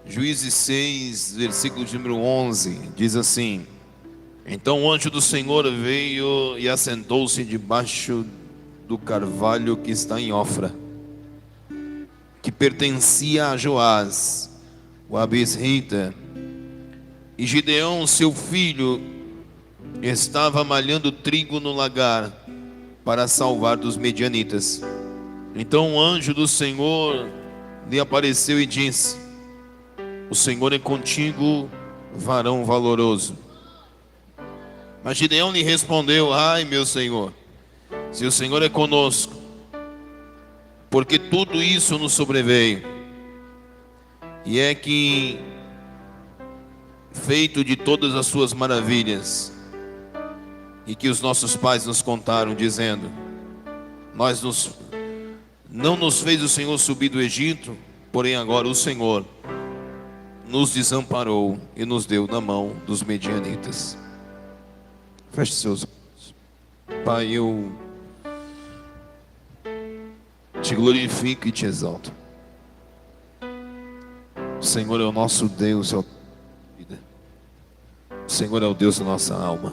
Juízes 6, versículo de número 11, diz assim: Então o anjo do Senhor veio e assentou-se debaixo do carvalho que está em Ofra, que pertencia a Joás, o abisrita. E Gideão, seu filho, estava malhando trigo no lagar para salvar dos medianitas. Então o anjo do Senhor lhe apareceu e disse: O Senhor é contigo, varão valoroso. Mas Gideão lhe respondeu: Ai, meu Senhor, se o Senhor é conosco, porque tudo isso nos sobreveio. E é que, feito de todas as suas maravilhas, e que os nossos pais nos contaram, dizendo: Não nos fez o Senhor subir do Egito, porém agora o Senhor nos desamparou e nos deu na mão dos medianitas. Feche seus olhos. Pai, eu te glorifico e te exalto. O Senhor é o nosso Deus, é o vida. O Senhor é o Deus da nossa alma.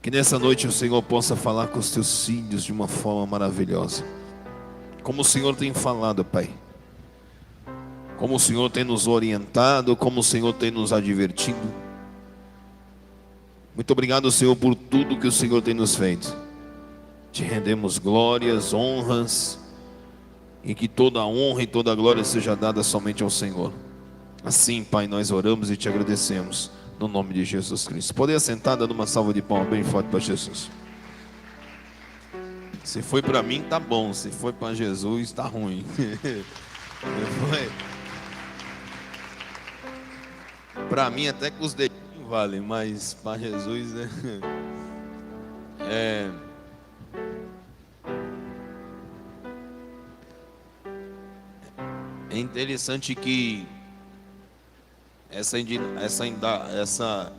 Que nessa noite o Senhor possa falar com os teus filhos de uma forma maravilhosa, como o Senhor tem falado, Pai, como o Senhor tem nos orientado, como o Senhor tem nos advertido. Muito obrigado, Senhor, por tudo que o Senhor tem nos feito. Te rendemos glórias, honras, e que toda a honra e toda a glória seja dada somente ao Senhor. Assim, Pai, nós oramos e te agradecemos, no nome de Jesus Cristo. Pode assentar, dando uma salva de palmas bem forte para Jesus. Se foi para mim, tá bom. Se foi para Jesus, tá ruim. Para mim, até que os dedinhos valem, mas para Jesus é interessante que essa indignação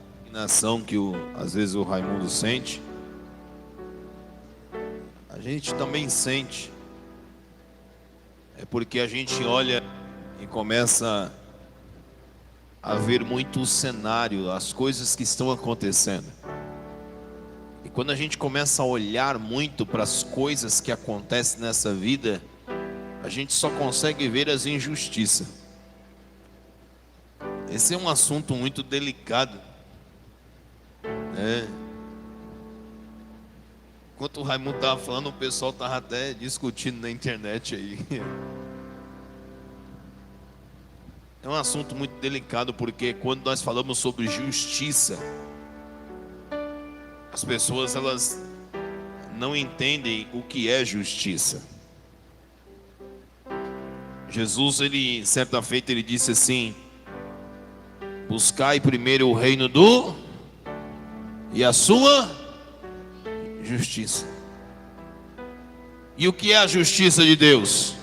que às vezes o Raimundo sente, a gente também sente. É porque a gente olha e começa a ver muito o cenário, as coisas que estão acontecendo. E quando a gente começa a olhar muito para as coisas que acontecem nessa vida, a gente só consegue ver as injustiças. Esse é um assunto muito delicado, né? Enquanto o Raimundo estava falando, o pessoal estava até discutindo na internet aí. É um assunto muito delicado, porque quando nós falamos sobre justiça, as pessoas elas não entendem o que é justiça. Jesus, certa feita, ele disse assim: buscai primeiro o reino e a sua justiça. E o que é a justiça de Deus?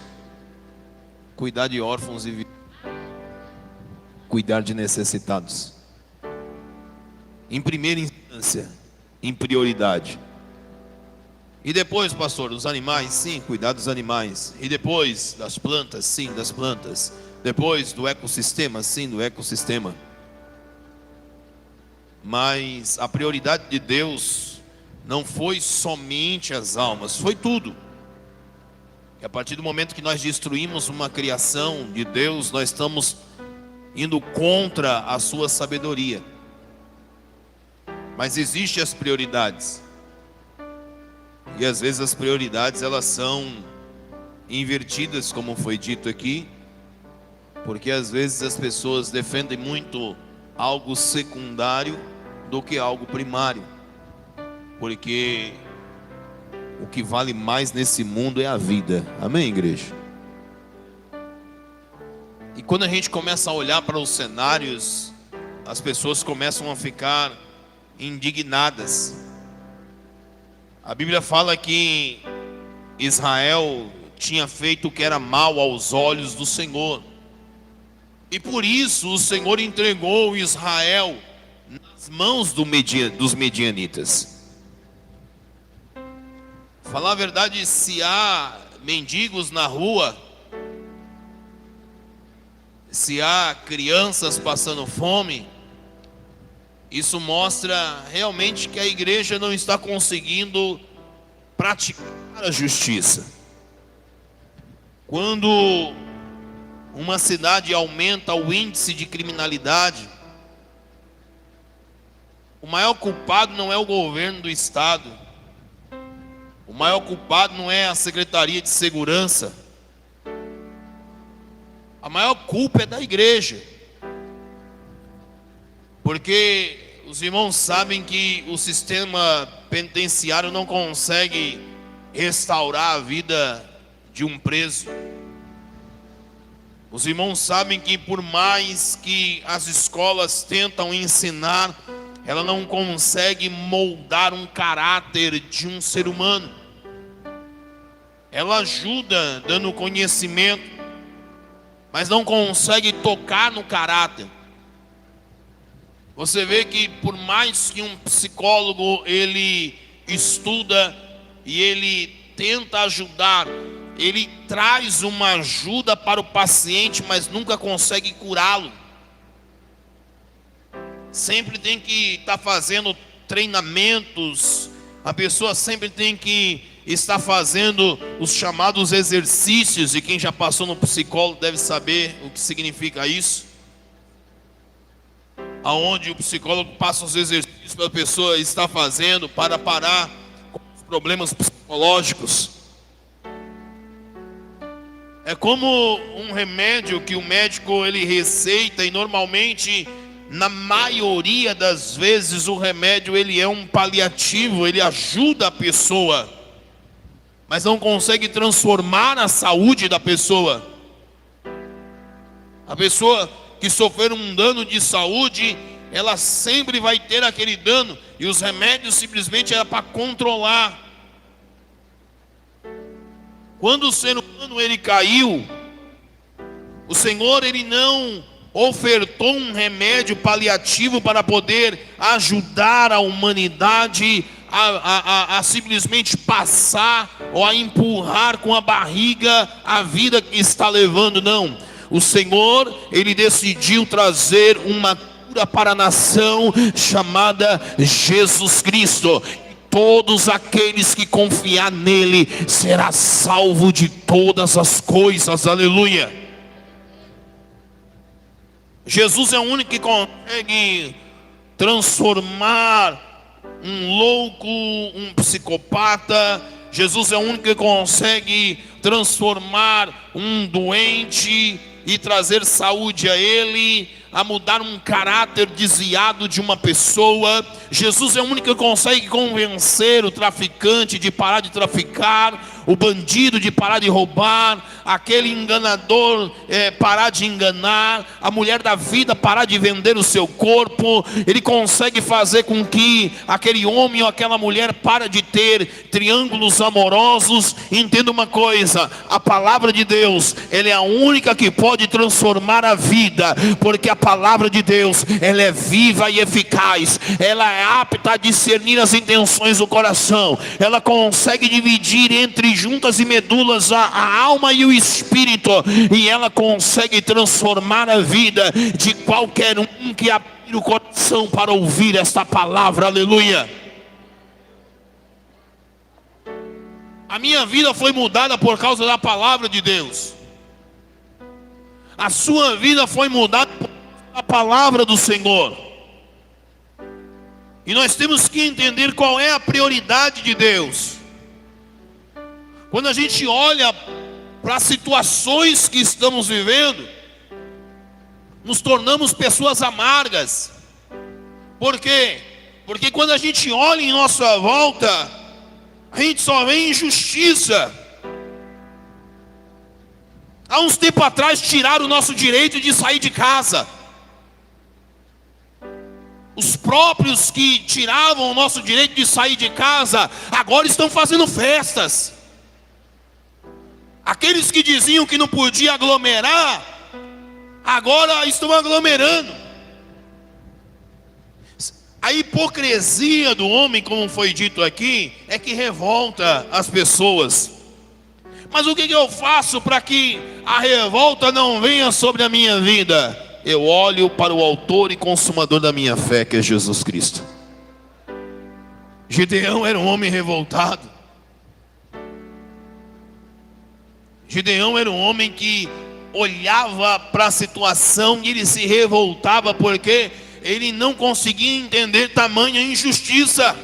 Cuidar de órfãos e viúvas, cuidar de necessitados, em primeira instância, em prioridade. E depois, pastor, dos animais? Sim, cuidar dos animais. E depois das plantas? Sim, das plantas. Depois do ecossistema? Sim, do ecossistema. Mas a prioridade de Deus não foi somente as almas, foi tudo. E a partir do momento que nós destruímos uma criação de Deus, nós estamos indo contra a sua sabedoria. Mas existem as prioridades. E às vezes as prioridades elas são invertidas, como foi dito aqui, porque às vezes as pessoas defendem muito algo secundário do que algo primário. Porque o que vale mais nesse mundo é a vida. Amém, igreja? E quando a gente começa a olhar para os cenários, as pessoas começam a ficar indignadas. A Bíblia fala que Israel tinha feito o que era mal aos olhos do Senhor. E por isso o Senhor entregou Israel nas mãos dos medianitas. Falar a verdade, se há mendigos na rua, se há crianças passando fome, isso mostra realmente que a igreja não está conseguindo praticar a justiça. Quando uma cidade aumenta o índice de criminalidade, o maior culpado não é o governo do estado, o maior culpado não é a Secretaria de Segurança, a maior culpa é da igreja. Porque os irmãos sabem que o sistema penitenciário não consegue restaurar a vida de um preso. Os irmãos sabem que por mais que as escolas tentam ensinar, ela não consegue moldar um caráter de um ser humano. Ela ajuda dando conhecimento, mas não consegue tocar no caráter. Você vê que por mais que um psicólogo ele estuda e ele tenta ajudar, ele traz uma ajuda para o paciente, mas nunca consegue curá-lo. Sempre tem que estar fazendo treinamentos, a pessoa sempre tem que estar fazendo os chamados exercícios, e quem já passou no psicólogo deve saber o que significa isso. Aonde o psicólogo passa os exercícios para a pessoa estar fazendo para parar com os problemas psicológicos. É como um remédio que o médico ele receita, e normalmente, na maioria das vezes, o remédio ele é um paliativo, ele ajuda a pessoa, mas não consegue transformar a saúde da pessoa. A pessoa que sofrer um dano de saúde, ela sempre vai ter aquele dano, e os remédios simplesmente era para controlar. Quando o ser humano ele caiu, o Senhor ele não ofertou um remédio paliativo para poder ajudar a humanidade a simplesmente passar ou a empurrar com a barriga a vida que está levando, não. O Senhor ele decidiu trazer uma cura para a nação chamada Jesus Cristo. Todos aqueles que confiar nele será salvo de todas as coisas, aleluia. Jesus é o único que consegue transformar um louco, um psicopata. Jesus é o único que consegue transformar um doente e trazer saúde a ele, a mudar um caráter desviado de uma pessoa. Jesus é o único que consegue convencer o traficante de parar de traficar, o bandido de parar de roubar, aquele enganador parar de enganar, a mulher da vida parar de vender o seu corpo. Ele consegue fazer com que aquele homem ou aquela mulher pare de ter triângulos amorosos. Entenda uma coisa, a palavra de Deus, ela é a única que pode transformar a vida, porque a palavra de Deus, ela é viva e eficaz, ela é apta a discernir as intenções do coração, ela consegue dividir entre juntas e medulas a alma e o espírito, e ela consegue transformar a vida de qualquer um que abrir o coração para ouvir esta palavra, aleluia. A minha vida foi mudada por causa da palavra de Deus. A sua vida foi mudada por causa da palavra do Senhor. E nós temos que entender qual é a prioridade de Deus. Quando a gente olha para as situações que estamos vivendo, nos tornamos pessoas amargas. Por quê? Porque quando a gente olha em nossa volta, a gente só vê injustiça. Há uns tempos atrás tiraram o nosso direito de sair de casa. Os próprios que tiravam o nosso direito de sair de casa, agora estão fazendo festas. Aqueles que diziam que não podia aglomerar, agora estão aglomerando. A hipocrisia do homem, como foi dito aqui, é que revolta as pessoas. Mas o que eu faço para que a revolta não venha sobre a minha vida? Eu olho para o autor e consumador da minha fé, que é Jesus Cristo. Gideão era um homem revoltado. Gideão era um homem que olhava para a situação e ele se revoltava porque ele não conseguia entender tamanha injustiça.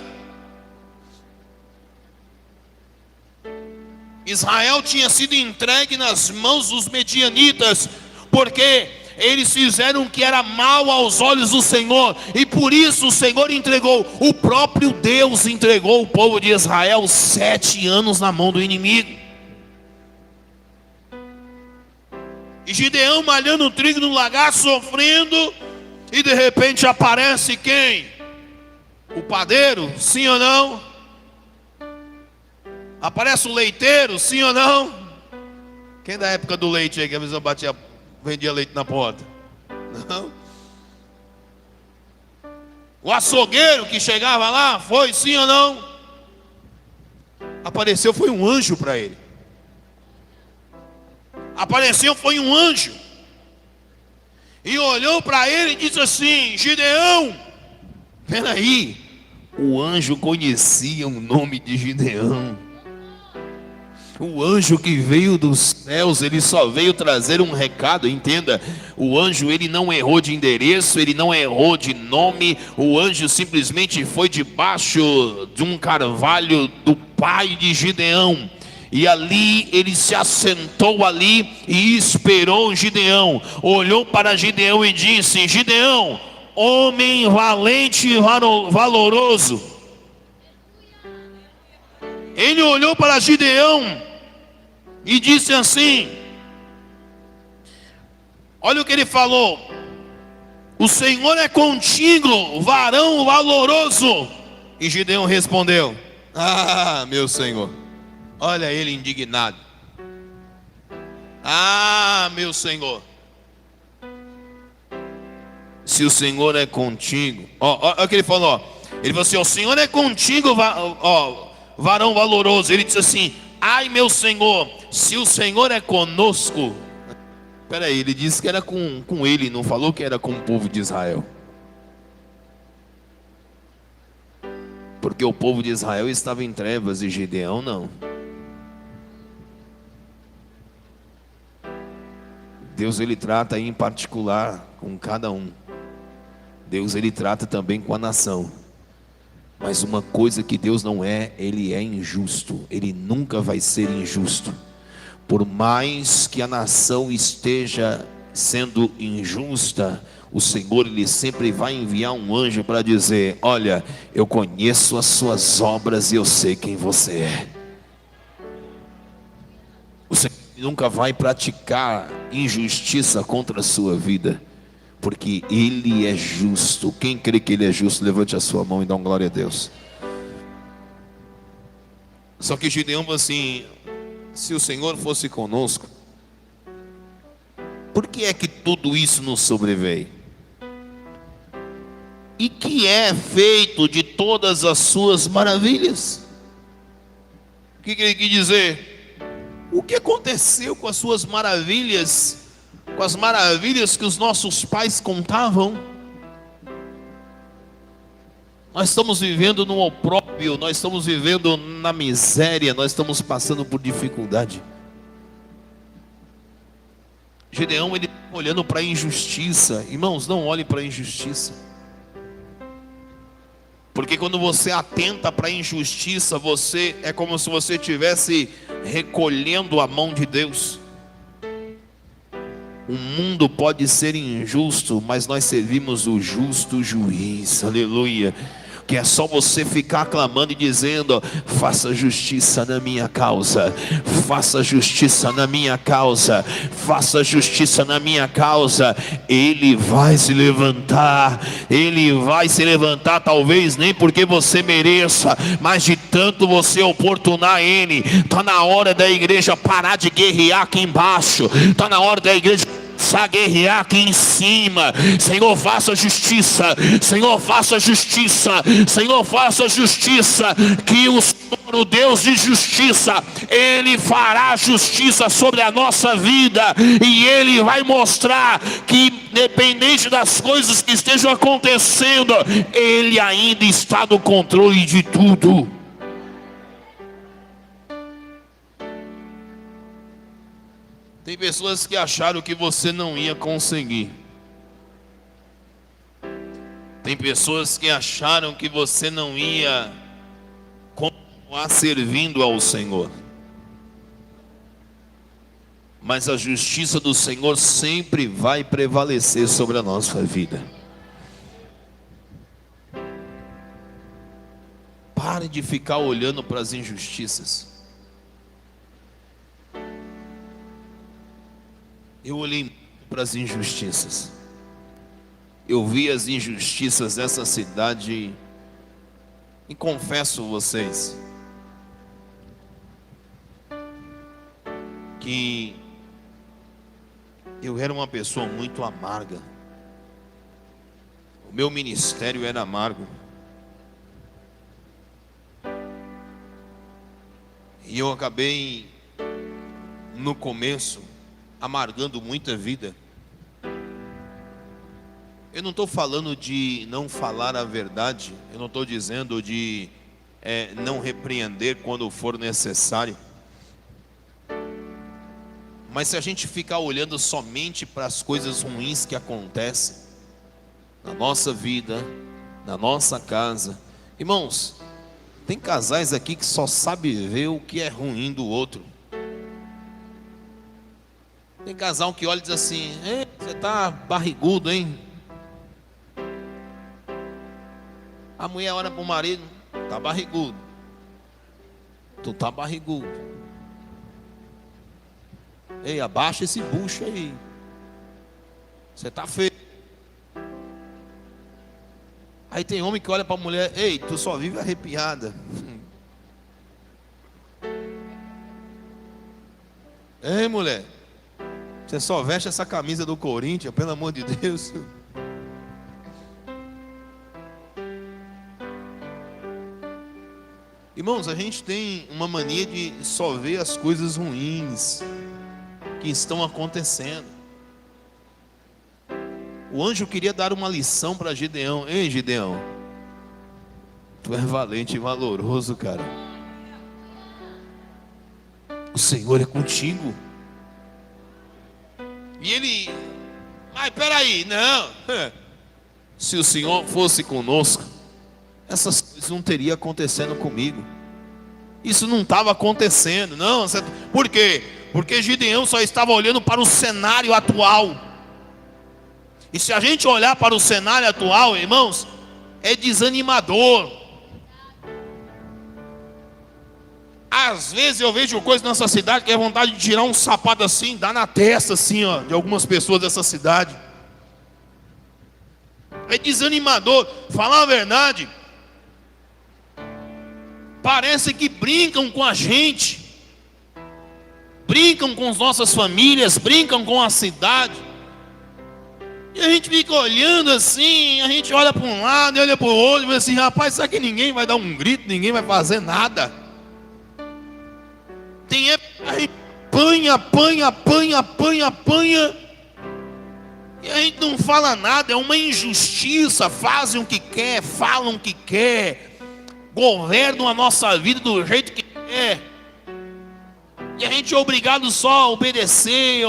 Israel tinha sido entregue nas mãos dos medianitas, porque eles fizeram o que era mal aos olhos do Senhor, e por isso o Senhor entregou, o próprio Deus entregou o povo de Israel 7 anos na mão do inimigo. E Gideão malhando trigo no lagar, sofrendo, e de repente aparece quem? O padeiro, sim ou não? Aparece o leiteiro, sim ou não? Quem da época do leite aí, que a pessoa vendia leite na porta? Não? O açougueiro que chegava lá, foi sim ou não? Apareceu, foi um anjo para ele. Apareceu, foi um anjo. E olhou para ele e disse assim: Gideão, peraí. O anjo conhecia o nome de Gideão. O anjo que veio dos céus, ele só veio trazer um recado, entenda. O anjo, ele não errou de endereço, ele não errou de nome. O anjo simplesmente foi debaixo de um carvalho do pai de Gideão. E ali ele se assentou ali e esperou Gideão. Olhou para Gideão e disse: Gideão, homem valente e valoroso. Ele olhou para Gideão e disse assim: olha o que ele falou: o Senhor é contigo, varão valoroso. E Gideão respondeu: ah, meu Senhor. Olha ele indignado. Ah, meu Senhor. Se o Senhor é contigo. Olha o que ele falou. Ele falou assim: o Senhor é contigo, varão valoroso. Ele disse assim: ai, meu Senhor, se o Senhor é conosco. Espera aí, ele disse que era com ele, não falou que era com o povo de Israel. Porque o povo de Israel estava em trevas e Gideão não. Deus, ele trata em particular com cada um. Deus, ele trata também com a nação. Mas uma coisa que Deus não é, ele é injusto. Ele nunca vai ser injusto. Por mais que a nação esteja sendo injusta, o Senhor, ele sempre vai enviar um anjo para dizer: olha, eu conheço as suas obras e eu sei quem você é. O Senhor nunca vai praticar injustiça contra a sua vida, porque ele é justo. Quem crê que ele é justo, levante a sua mão e dá uma glória a Deus. Só que Gideão falou assim: se o Senhor fosse conosco, por que é que tudo isso nos sobreveio? E que é feito de todas as suas maravilhas? O que ele quis dizer? O que aconteceu com as suas maravilhas, com as maravilhas que os nossos pais contavam? Nós estamos vivendo no opróbrio, nós estamos vivendo na miséria, nós estamos passando por dificuldade. Gideão, ele está olhando para a injustiça. Irmãos, não olhe para a injustiça. Porque quando você atenta para a injustiça, você é como se você estivesse recolhendo a mão de Deus. O mundo pode ser injusto, mas nós servimos o justo juiz, aleluia. Que é só você ficar clamando e dizendo: faça justiça na minha causa, faça justiça na minha causa, faça justiça na minha causa. Ele vai se levantar, ele vai se levantar, talvez nem porque você mereça, mas de tanto você oportunar ele. Está na hora da igreja parar de guerrear aqui embaixo, está na hora da igreja a guerrear aqui em cima. Senhor, faça justiça, Senhor, faça justiça, Senhor, faça justiça. Que os o Deus de justiça, Ele fará justiça sobre a nossa vida, e Ele vai mostrar que, independente das coisas que estejam acontecendo, Ele ainda está no controle de tudo. Tem pessoas que acharam que você não ia conseguir. Tem pessoas que acharam que você não ia continuar servindo ao Senhor. Mas a justiça do Senhor sempre vai prevalecer sobre a nossa vida. Pare de ficar olhando para as injustiças. Eu olhei para as injustiças. Eu vi as injustiças dessa cidade. E confesso a vocês que eu era uma pessoa muito amarga. O meu ministério era amargo. E eu acabei, no começo, amargando muita vida. Eu não estou falando de não falar a verdade. Eu não estou dizendo de não repreender quando for necessário. Mas se a gente ficar olhando somente para as coisas ruins que acontecem na nossa vida, na nossa casa, irmãos, tem casais aqui que só sabem ver o que é ruim do outro. Tem casal que olha e diz assim: ei, você tá barrigudo, hein? A mulher olha para o marido: tá barrigudo. Tu tá barrigudo. Ei, abaixa esse bucho aí. Você tá feio. Aí tem homem que olha para a mulher: ei, tu só vive arrepiada. Ei, mulher, você só veste essa camisa do Corinthians, pelo amor de Deus. Irmãos, a gente tem uma mania de só ver as coisas ruins que estão acontecendo. O anjo queria dar uma lição para Gideão. Ei, Gideão, tu é valente e valoroso, cara. O Senhor é contigo. E ele: mas peraí, não. Se o Senhor fosse conosco, essas coisas não teriam acontecendo comigo. Isso não estava acontecendo, não. Por quê? Porque Gideão só estava olhando para o cenário atual. E se a gente olhar para o cenário atual, irmãos, é desanimador. Às vezes eu vejo coisas nessa cidade que é vontade de tirar um sapato assim, dar na testa assim, ó, de algumas pessoas dessa cidade. É desanimador. Falar a verdade, parece que brincam com a gente, brincam com as nossas famílias, brincam com a cidade. E a gente fica olhando assim, a gente olha para um lado e olha para o outro e diz assim: rapaz, será que ninguém vai dar um grito, ninguém vai fazer nada? Tem época que a gente apanha, e a gente não fala nada. É uma injustiça. Fazem o que quer, falam o que quer, governam a nossa vida do jeito que quer, e a gente é obrigado só a obedecer.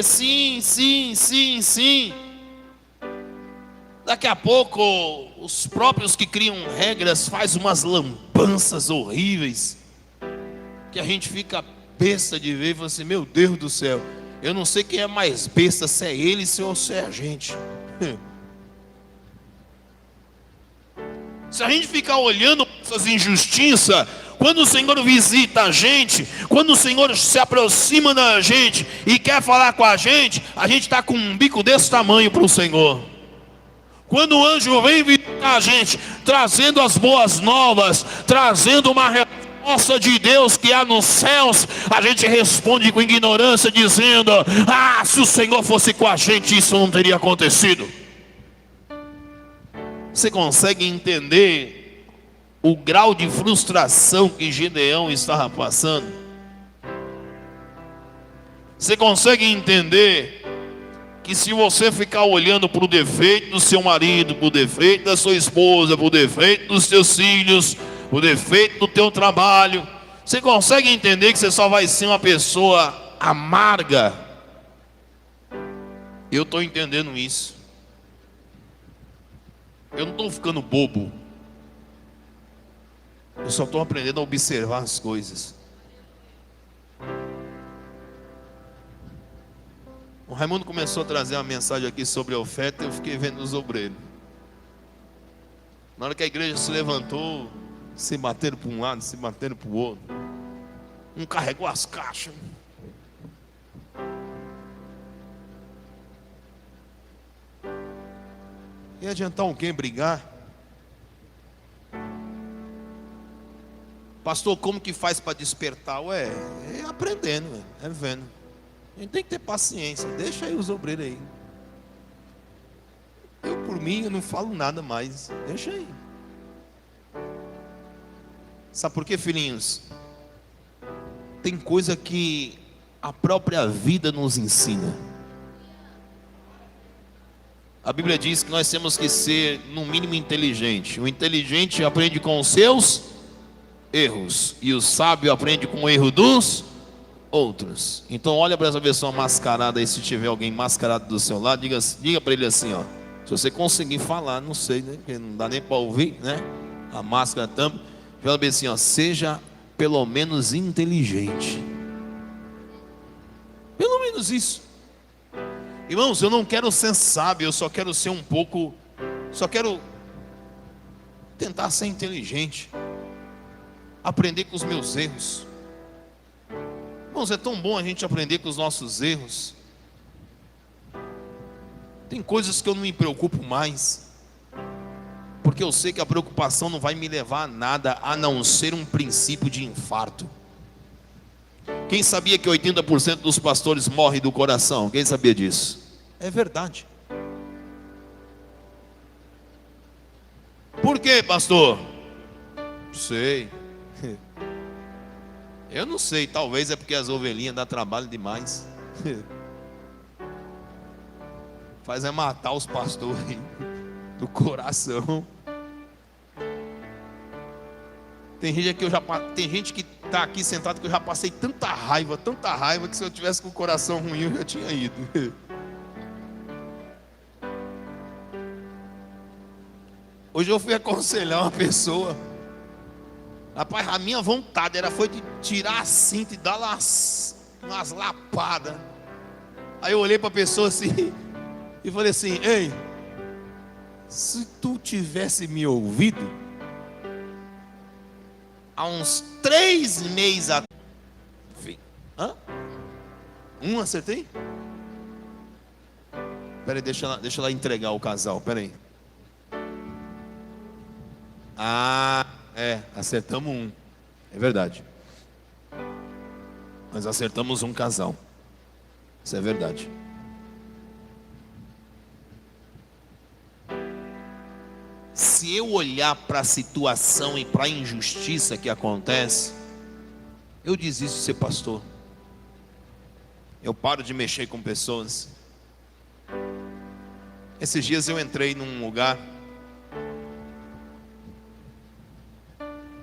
Sim. Daqui a pouco os próprios que criam regras fazem umas lambanças horríveis, que a gente fica besta de ver e fala assim: meu Deus do céu, eu não sei quem é mais besta, se é ele ou se é a gente. Se a gente ficar olhando essas injustiças, quando o Senhor visita a gente, quando o Senhor se aproxima da gente e quer falar com a gente está com um bico desse tamanho para o Senhor. Quando o anjo vem visitar a gente, trazendo as boas novas, trazendo uma resposta de Deus que há nos céus, a gente responde com ignorância, dizendo: ah, se o Senhor fosse com a gente, isso não teria acontecido. Você consegue entender o grau de frustração que Gideão estava passando? Você consegue entender que se você ficar olhando para o defeito do seu marido, para o defeito da sua esposa, para o defeito dos seus filhos, para o defeito do teu trabalho, você consegue entender que você só vai ser uma pessoa amarga? Eu estou entendendo isso. Eu não estou ficando bobo. Eu só estou aprendendo a observar as coisas. O Raimundo começou a trazer uma mensagem aqui sobre a oferta. Eu fiquei vendo os obreiros. Na hora que a igreja se levantou, se bateram para um lado, se bateram para o outro. Um carregou as caixas. Ia adiantar alguém brigar? Pastor, como que faz para despertar? Ué, é aprendendo, é vendo. A gente tem que ter paciência. Deixa aí os obreiros aí. Eu, por mim, eu não falo nada mais. Deixa aí. Sabe por quê, filhinhos? Tem coisa que a própria vida nos ensina. A Bíblia diz que nós temos que ser, no mínimo, inteligente. O inteligente aprende com os seus erros, e o sábio aprende com o erro dos outros. Então olha para essa pessoa mascarada aí. Se tiver alguém mascarado do seu lado, diga para ele assim, ó. Se você conseguir falar, não sei, né? Porque não dá nem para ouvir, né? A máscara tampa. Fala bem assim, ó. Seja pelo menos inteligente. Pelo menos isso. Irmãos, eu não quero ser sábio, eu só quero ser um pouco, só quero tentar ser inteligente, aprender com os meus erros. Irmãos, é tão bom a gente aprender com os nossos erros. Tem coisas que eu não me preocupo mais, porque eu sei que a preocupação não vai me levar a nada, a não ser um princípio de infarto. Quem sabia que 80% dos pastores morrem do coração? Quem sabia disso? É verdade. Por quê, pastor? Não sei. Eu não sei, talvez é porque as ovelhinhas dão trabalho demais. Faz é matar os pastores do coração. Tem gente que está aqui sentado que eu já passei tanta raiva, que se eu tivesse com o coração ruim eu já tinha ido. Hoje eu fui aconselhar uma pessoa. Rapaz, a minha vontade foi de tirar a cinta e dar umas lapadas. Aí eu olhei para a pessoa assim e falei assim: ei, se tu tivesse me ouvido há uns 3 meses atrás. Acertei? Peraí, deixa ela entregar o casal, peraí. Acertamos um. É verdade. Nós acertamos um casal. Isso é verdade. Se eu olhar para a situação e para a injustiça que acontece, eu desisto de ser pastor. Eu paro de mexer com pessoas. Esses dias eu entrei num lugar,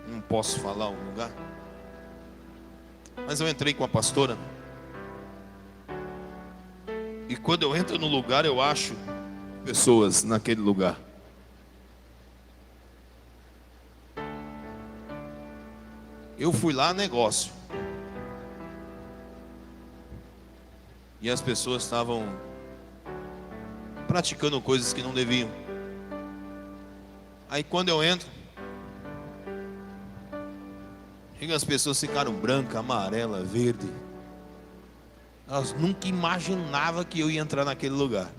não posso falar o lugar, mas eu entrei com a pastora. E quando eu entro no lugar, eu acho pessoas naquele lugar. Eu fui lá, negócio. E as pessoas estavam praticando coisas que não deviam. Aí quando eu entro, as pessoas ficaram branca, amarela, verde. Elas nunca imaginavam que eu ia entrar naquele lugar.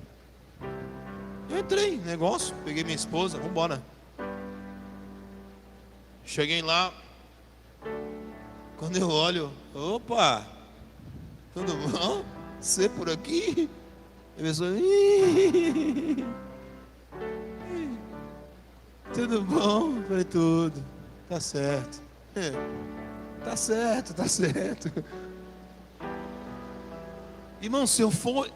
Eu entrei, negócio, peguei minha esposa, vamos embora. Cheguei lá. Quando eu olho, opa, tudo bom? Você por aqui? A pessoa, tudo bom? Falei, tudo. Tá certo. Tá certo, tá certo. Irmão, se eu for...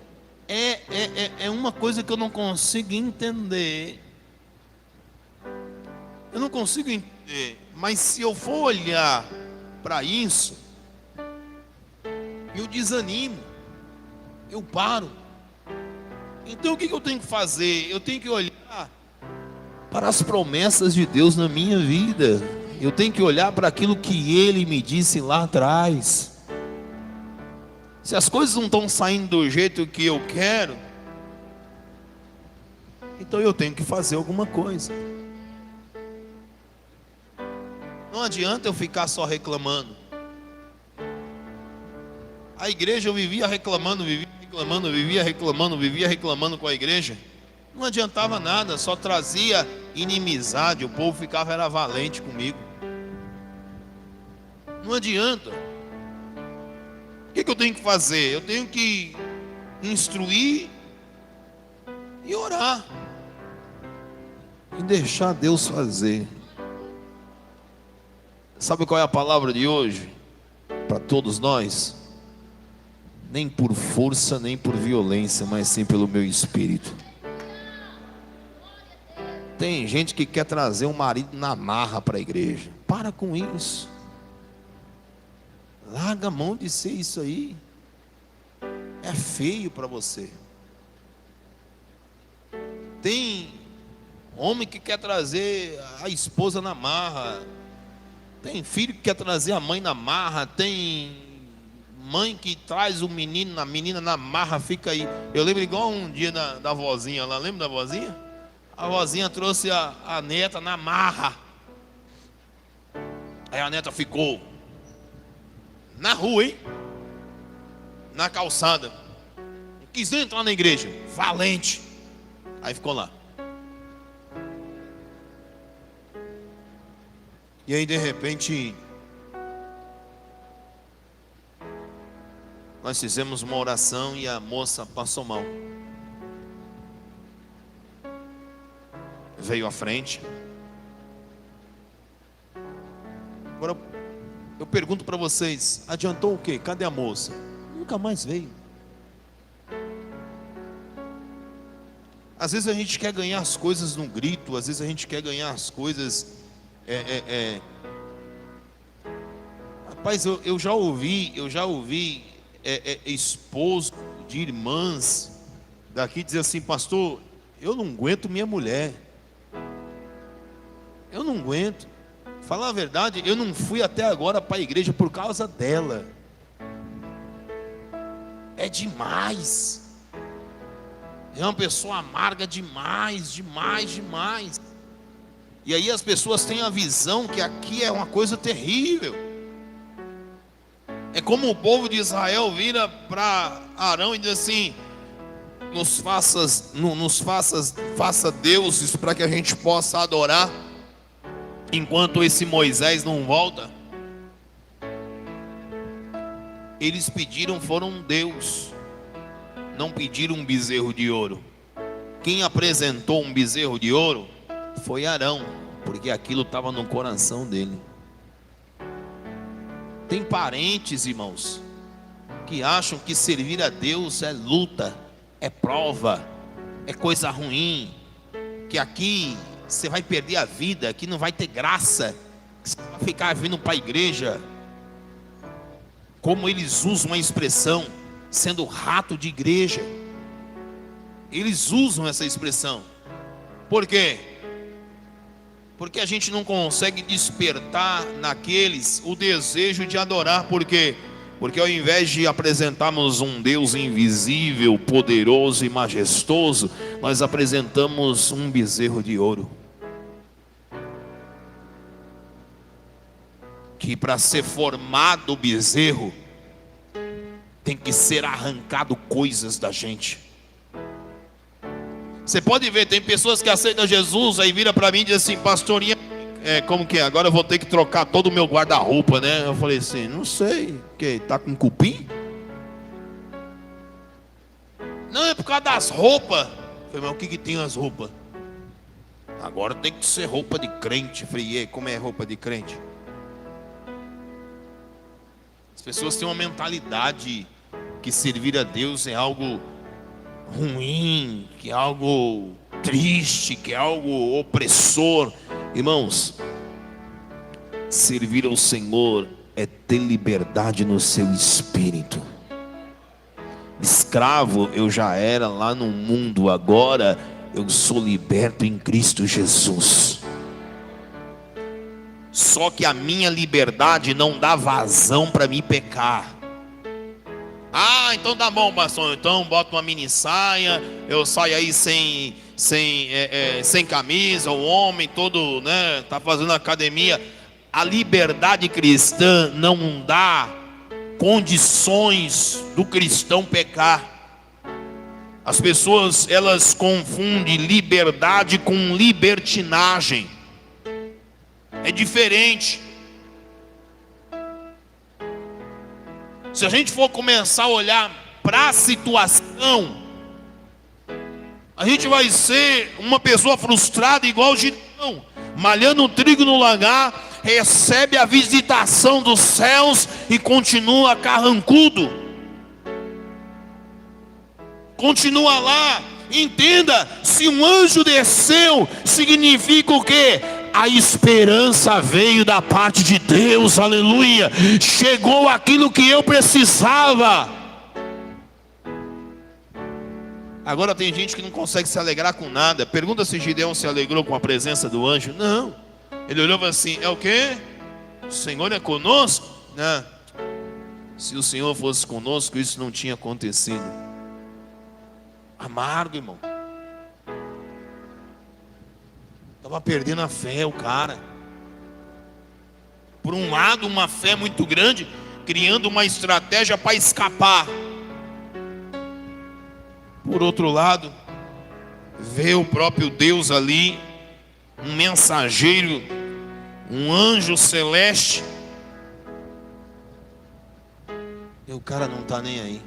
É uma coisa que eu não consigo entender. Eu não consigo entender. Mas se eu for olhar para isso, eu desanimo. Eu paro. Então o que eu tenho que fazer? Eu tenho que olhar para as promessas de Deus na minha vida. Eu tenho que olhar para aquilo que Ele me disse lá atrás. Se as coisas não estão saindo do jeito que eu quero, então eu tenho que fazer alguma coisa. Não adianta eu ficar só reclamando. A igreja eu vivia reclamando com a igreja. Não adiantava nada, só trazia inimizade. O povo ficava era valente comigo. Não adianta. O que eu tenho que fazer? Eu tenho que instruir e orar. E deixar Deus fazer. Sabe qual é a palavra de hoje? Para todos nós? Nem por força, nem por violência, mas sim pelo meu espírito. Tem gente que quer trazer um marido na marra para a igreja. Para com isso. Larga a mão de ser isso aí. É feio para você. Tem homem que quer trazer a esposa na marra. Tem filho que quer trazer a mãe na marra. Tem mãe que traz o menino, a menina na marra, fica aí. Eu lembro igual um dia da vozinha lá. Lembra da vozinha? A vozinha trouxe a neta na marra. Aí a neta ficou na rua, hein? Na calçada. Não quis nem entrar na igreja. Valente. Aí ficou lá. E aí de repente nós fizemos uma oração e a moça passou mal. Veio à frente. Agora eu pergunto para vocês, adiantou o quê? Cadê a moça? Nunca mais veio. Às vezes a gente quer ganhar as coisas num grito, às vezes a gente quer ganhar as coisas. Rapaz, eu já ouvi esposo de irmãs daqui dizer assim: pastor, eu não aguento minha mulher. Eu não aguento. Falar a verdade, eu não fui até agora para a igreja por causa dela. É demais. É uma pessoa amarga demais. E aí as pessoas têm a visão que aqui é uma coisa terrível. É como o povo de Israel vira para Arão e diz assim: faça deuses para que a gente possa adorar, enquanto esse Moisés não volta. Eles pediram, foram um Deus, não pediram um bezerro de ouro. Quem apresentou um bezerro de ouro foi Arão, porque aquilo estava no coração dele. Tem parentes, irmãos, que acham que servir a Deus é luta, é prova, é coisa ruim, que aqui você vai perder a vida, que não vai ter graça, que você vai ficar vindo para a igreja. Como eles usam a expressão, sendo rato de igreja. Eles usam essa expressão. Por quê? Porque a gente não consegue despertar naqueles o desejo de adorar. Por quê? Porque ao invés de apresentarmos um Deus invisível, poderoso e majestoso, nós apresentamos um bezerro de ouro. Que para ser formado o bezerro, tem que ser arrancado coisas da gente. Você pode ver, tem pessoas que aceitam Jesus, aí vira para mim e diz assim: pastorinha, como que é? Agora eu vou ter que trocar todo o meu guarda-roupa, né? Eu falei assim: não sei, que tá com cupim? Não, é por causa das roupas. Eu falei: mas o que tem as roupas? Agora tem que ser roupa de crente. Falei, e aí, como é roupa de crente? As pessoas têm uma mentalidade que servir a Deus é algo ruim, que é algo triste, que é algo opressor. Irmãos, servir ao Senhor é ter liberdade no seu espírito. Escravo eu já era lá no mundo, agora eu sou liberto em Cristo Jesus. Só que a minha liberdade não dá vazão para me pecar. Ah, então tá bom, pastor. Então bota uma mini saia, eu saio aí sem camisa, o homem todo, né, tá fazendo academia. A liberdade cristã não dá condições do cristão pecar. As pessoas, elas confundem liberdade com libertinagem. É diferente. Se a gente for começar a olhar para a situação, a gente vai ser uma pessoa frustrada igual o Gideão, malhando o trigo no lagar, recebe a visitação dos céus e continua carrancudo. Continua lá. Entenda, se um anjo desceu, significa o quê? A esperança veio da parte de Deus, aleluia. Chegou aquilo que eu precisava. Agora tem gente que não consegue se alegrar com nada. Pergunta se Gideão se alegrou com a presença do anjo. Não. Ele olhou assim, é o quê? O Senhor é conosco? Não. Se o Senhor fosse conosco, isso não tinha acontecido. Amargo, irmão. Estava perdendo a fé, o cara. Por um lado, uma fé muito grande, criando uma estratégia para escapar. Por outro lado, vê o próprio Deus ali, um mensageiro, um anjo celeste, e o cara não está nem aí.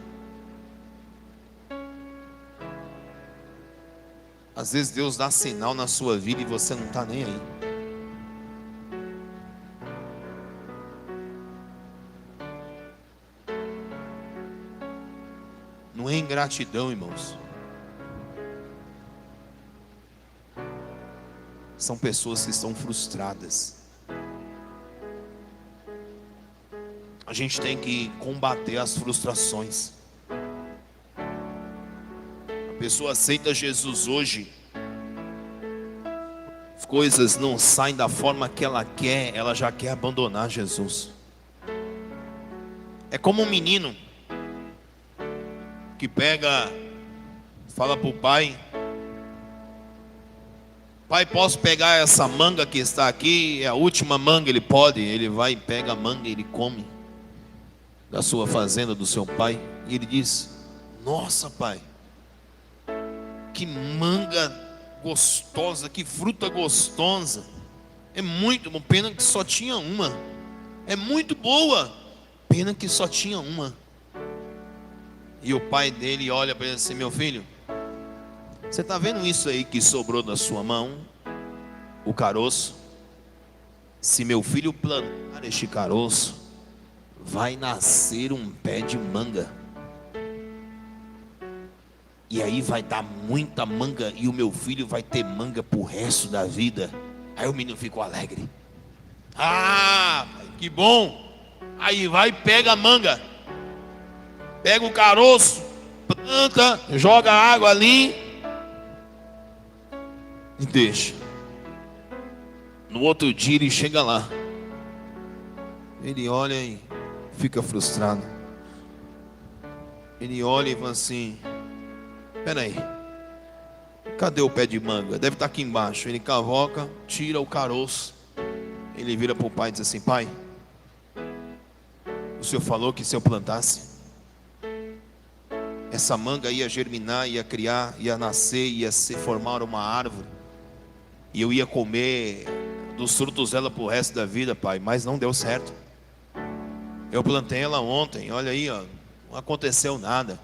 Às vezes Deus dá sinal na sua vida e você não está nem aí. Não é ingratidão, irmãos. São pessoas que estão frustradas. A gente tem que combater as frustrações. A pessoa aceita Jesus hoje, as coisas não saem da forma que ela quer, ela já quer abandonar Jesus. É como um menino que pega, fala para o pai: pai, posso pegar essa manga que está aqui? É a última manga. Ele pode. Ele vai e pega a manga e ele come da sua fazenda, do seu pai. E ele diz: nossa, pai, que manga gostosa, que fruta gostosa. É muito bom, pena que só tinha uma. É muito boa, pena que só tinha uma. E o pai dele olha para ele assim: meu filho, você está vendo isso aí que sobrou da sua mão? O caroço. Se meu filho plantar este caroço, vai nascer um pé de manga. E aí vai dar muita manga, e o meu filho vai ter manga pro resto da vida. Aí o menino ficou alegre. Ah, que bom. Aí vai e pega a manga, pega o caroço, planta, joga água ali e deixa. No outro dia ele chega lá, ele olha e fica frustrado. Ele olha e fala assim: peraí, cadê o pé de manga? Deve estar aqui embaixo. Ele cavoca, tira o caroço. Ele vira para o pai e diz assim: pai, o senhor falou que se eu plantasse, essa manga ia germinar, ia criar, ia nascer, ia se formar uma árvore, e eu ia comer dos frutos dela para o resto da vida, pai. Mas não deu certo. Eu plantei ela ontem, olha aí, ó, não aconteceu nada.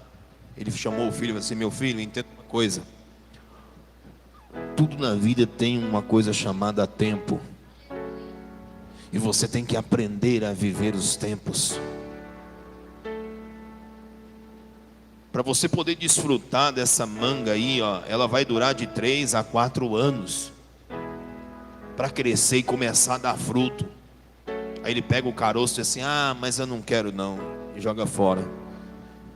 Ele chamou o filho e disse assim: meu filho, entenda uma coisa. Tudo na vida tem uma coisa chamada tempo. E você tem que aprender a viver os tempos. Para você poder desfrutar dessa manga aí, ó, ela vai durar de 3 a 4 anos. Para crescer e começar a dar fruto. Aí ele pega o caroço e diz assim: ah, mas eu não quero não. E joga fora.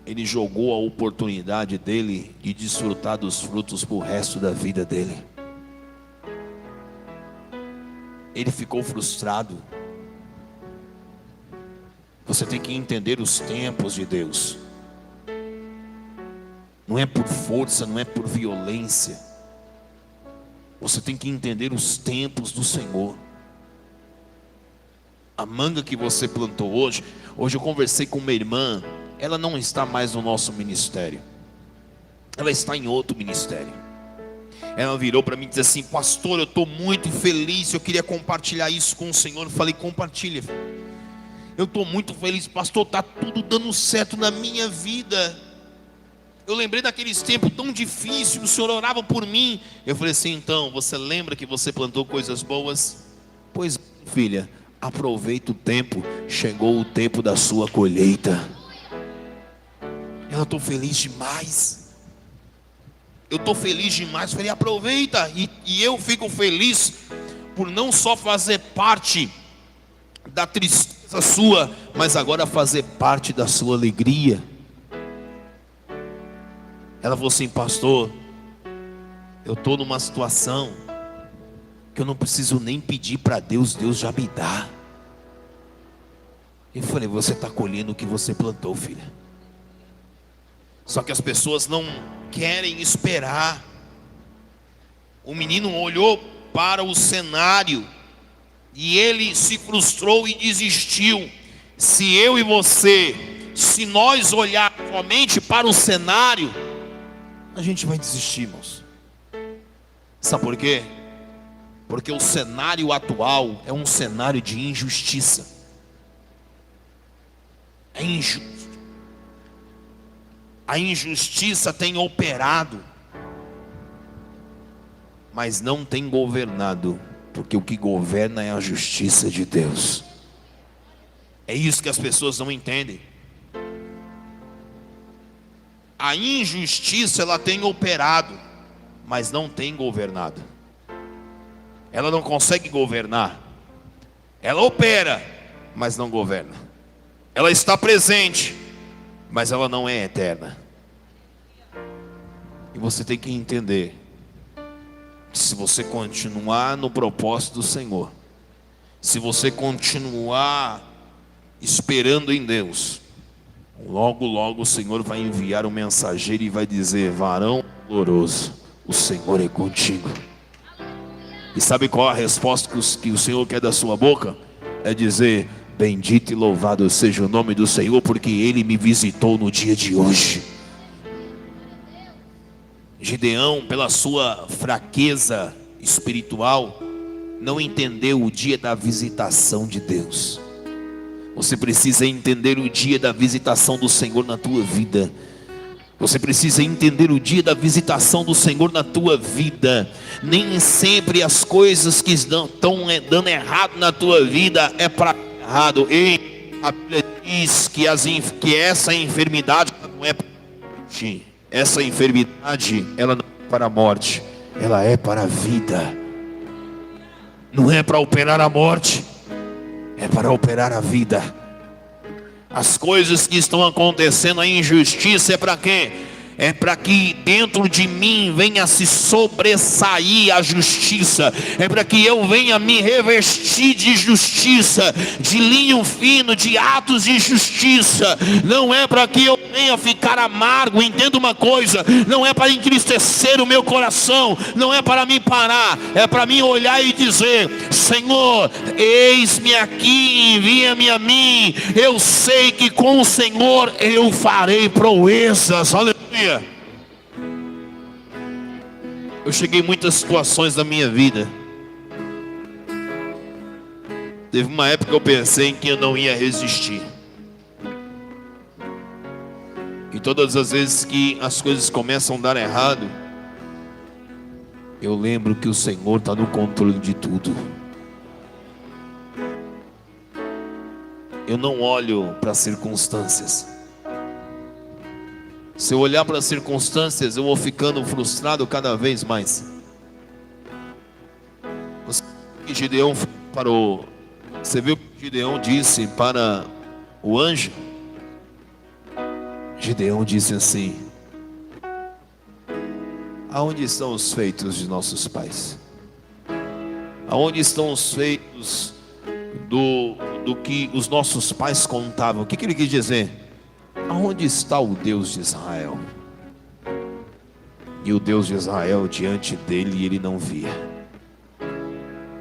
Ele jogou a oportunidade dele de desfrutar dos frutos pro resto da vida dele. Ele ficou frustrado. Você tem que entender os tempos de Deus. Não é por força, não é por violência. Você tem que entender os tempos do Senhor. A manga que você plantou hoje eu conversei com uma irmã. Ela não está mais no nosso ministério. Ela está em outro ministério. Ela virou para mim e disse assim: pastor, eu estou muito feliz, eu queria compartilhar isso com o Senhor. Eu falei: compartilha. Eu estou muito feliz, pastor, está tudo dando certo na minha vida. Eu lembrei daqueles tempos tão difíceis, o Senhor orava por mim. Eu falei assim: então, você lembra que você plantou coisas boas? Pois, filha, aproveita o tempo, chegou o tempo da sua colheita. Eu estou feliz demais. Eu estou feliz demais. Falei: aproveita. E eu fico feliz por não só fazer parte da tristeza sua, mas agora fazer parte da sua alegria. Ela falou assim: pastor, eu estou numa situação que eu não preciso nem pedir para Deus, Deus já me dá. Eu falei: você está colhendo o que você plantou, filha. Só que as pessoas não querem esperar. O menino olhou para o cenário e ele se frustrou e desistiu. Se eu e você, se nós olharmos somente para o cenário, a gente vai desistir, irmãos. Sabe por quê? Porque o cenário atual é um cenário de injustiça. É injusto. A injustiça tem operado, mas não tem governado, porque o que governa é a justiça de Deus. É isso que as pessoas não entendem. A injustiça, ela tem operado, mas não tem governado. Ela não consegue governar. Ela opera, mas não governa. Ela está presente, mas ela não é eterna. E você tem que entender que se você continuar no propósito do Senhor, se você continuar esperando em Deus, logo logo o Senhor vai enviar um mensageiro e vai dizer: varão valoroso, o Senhor é contigo. E sabe qual a resposta que o Senhor quer da sua boca? É dizer: bendito e louvado seja o nome do Senhor, porque Ele me visitou no dia de hoje. Gideão, pela sua fraqueza espiritual, não entendeu o dia da visitação de Deus. Você precisa entender o dia da visitação do Senhor na tua vida. Você precisa entender o dia da visitação do Senhor na tua vida. Nem sempre as coisas que estão dando errado na tua vida é para errado. E a Bíblia diz que essa enfermidade não é para ti. Essa enfermidade, ela não é para a morte, ela é para a vida. Não é para operar a morte, é para operar a vida. As coisas que estão acontecendo, a injustiça é para quê? É para que dentro de mim venha se sobressair a justiça. É para que eu venha me revestir de justiça, de linho fino, de atos de justiça. Não é para que eu venha ficar amargo. Entenda uma coisa: não é para entristecer o meu coração, não é para me parar, é para mim olhar e dizer: Senhor, eis-me aqui, envia-me a mim. Eu sei que com o Senhor eu farei proezas. Aleluia. Eu cheguei em muitas situações da minha vida. Teve uma época que eu pensei que eu não ia resistir. E todas as vezes que as coisas começam a dar errado, eu lembro que o Senhor está no controle de tudo. Eu não olho para as circunstâncias. Se eu olhar para as circunstâncias, eu vou ficando frustrado cada vez mais. Gideão parou. Você viu o que Gideão disse para o anjo? Gideão disse assim: aonde estão os feitos de nossos pais? Aonde estão os feitos do que os nossos pais contavam? O que ele quis dizer? Aonde está o Deus de Israel? E o Deus de Israel diante dele, ele não via.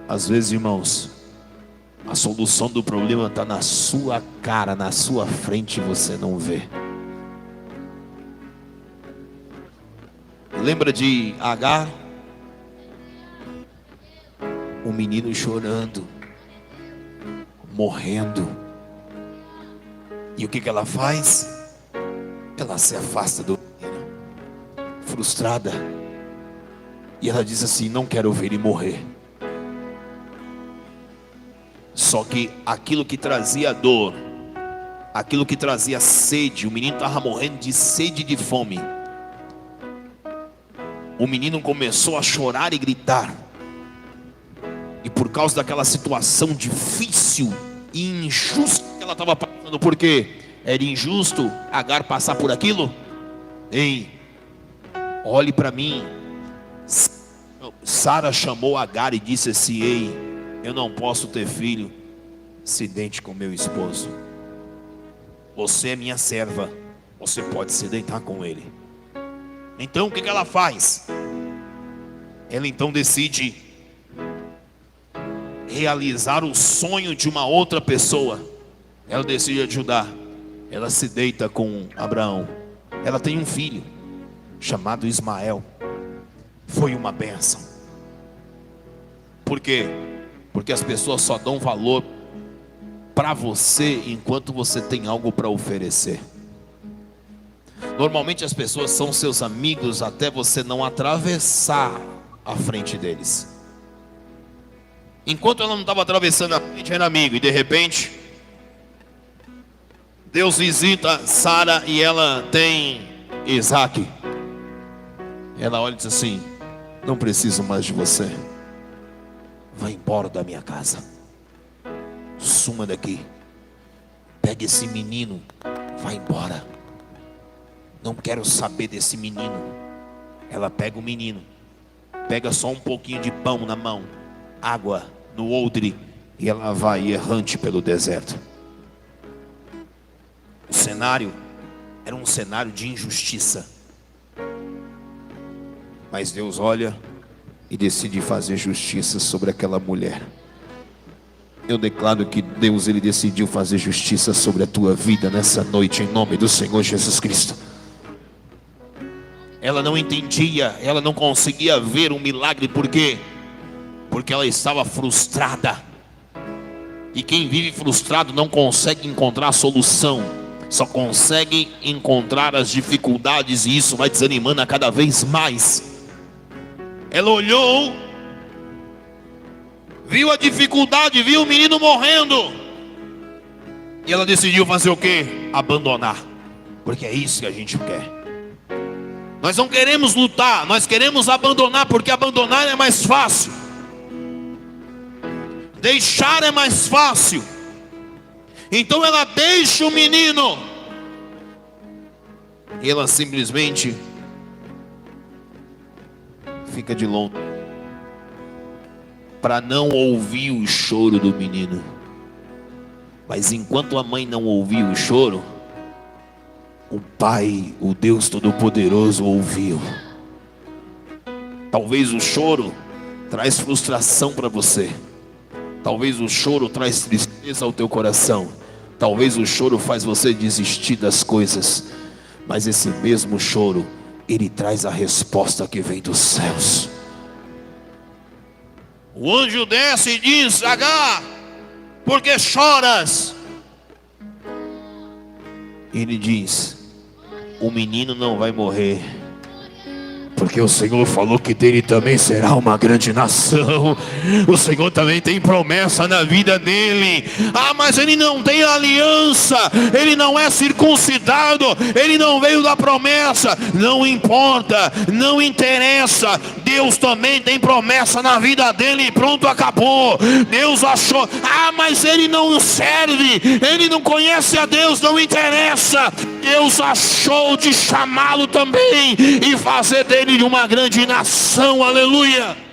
Às vezes, irmãos, a solução do problema está na sua cara, na sua frente, e você não vê. Lembra de Agar? Um menino chorando, morrendo. E o que ela faz? Ela se afasta do menino, frustrada. E ela diz assim: não quero ver ele morrer. Só que aquilo que trazia dor, aquilo que trazia sede, o menino estava morrendo de sede e de fome. O menino começou a chorar e gritar. E por causa daquela situação difícil e injusta que ela estava passando, porque era injusto Agar passar por aquilo. Ei, olhe para mim. Sara chamou Agar e disse assim: ei, eu não posso ter filho, se deite com meu esposo. Você é minha serva, você pode se deitar com ele. Então o que ela faz? Ela então decide realizar o sonho de uma outra pessoa. Ela decide ajudar. Ela se deita com Abraão. Ela tem um filho chamado Ismael. Foi uma bênção. Por quê? Porque as pessoas só dão valor para você enquanto você tem algo para oferecer. Normalmente as pessoas são seus amigos até você não atravessar a frente deles. Enquanto ela não estava atravessando a frente, era amigo. E de repente, Deus visita Sara e ela tem Isaac. Ela olha e diz assim: não preciso mais de você. Vai embora da minha casa. Suma daqui. Pega esse menino. Vai embora. Não quero saber desse menino. Ela pega o menino. Pega só um pouquinho de pão na mão, água no odre, e ela vai errante pelo deserto. O cenário era um cenário de injustiça. Mas Deus olha e decide fazer justiça sobre aquela mulher. Eu declaro que Deus, ele decidiu fazer justiça sobre a tua vida nessa noite, em nome do Senhor Jesus Cristo. Ela não entendia, ela não conseguia ver um milagre. Por quê? Porque ela estava frustrada. E quem vive frustrado não consegue encontrar a solução, só consegue encontrar as dificuldades, e isso vai desanimando a cada vez mais. Ela olhou, viu a dificuldade, viu o menino morrendo, e ela decidiu fazer o quê? Abandonar. Porque é isso que a gente quer. Nós não queremos lutar, nós queremos abandonar, porque abandonar é mais fácil. Deixar é mais fácil. Então ela deixa o menino. E ela simplesmente fica de longe, para não ouvir o choro do menino. Mas enquanto a mãe não ouvia o choro, o Pai, o Deus Todo-Poderoso, ouviu. Talvez o choro traz frustração para você. Talvez o choro traz tristeza ao teu coração. Talvez o choro faz você desistir das coisas. Mas esse mesmo choro, ele traz a resposta que vem dos céus. O anjo desce e diz: Agar, por que choras? Ele diz: o menino não vai morrer. Porque o Senhor falou que dele também será uma grande nação. O Senhor também tem promessa na vida dele. Ah, mas ele não tem aliança, ele não é circuncidado, ele não veio da promessa. Não importa, não interessa. Deus também tem promessa na vida dele e pronto, acabou. Deus achou, ah, mas ele não serve, ele não conhece a Deus, não interessa. Deus achou de chamá-lo também e fazer dele uma grande nação, aleluia.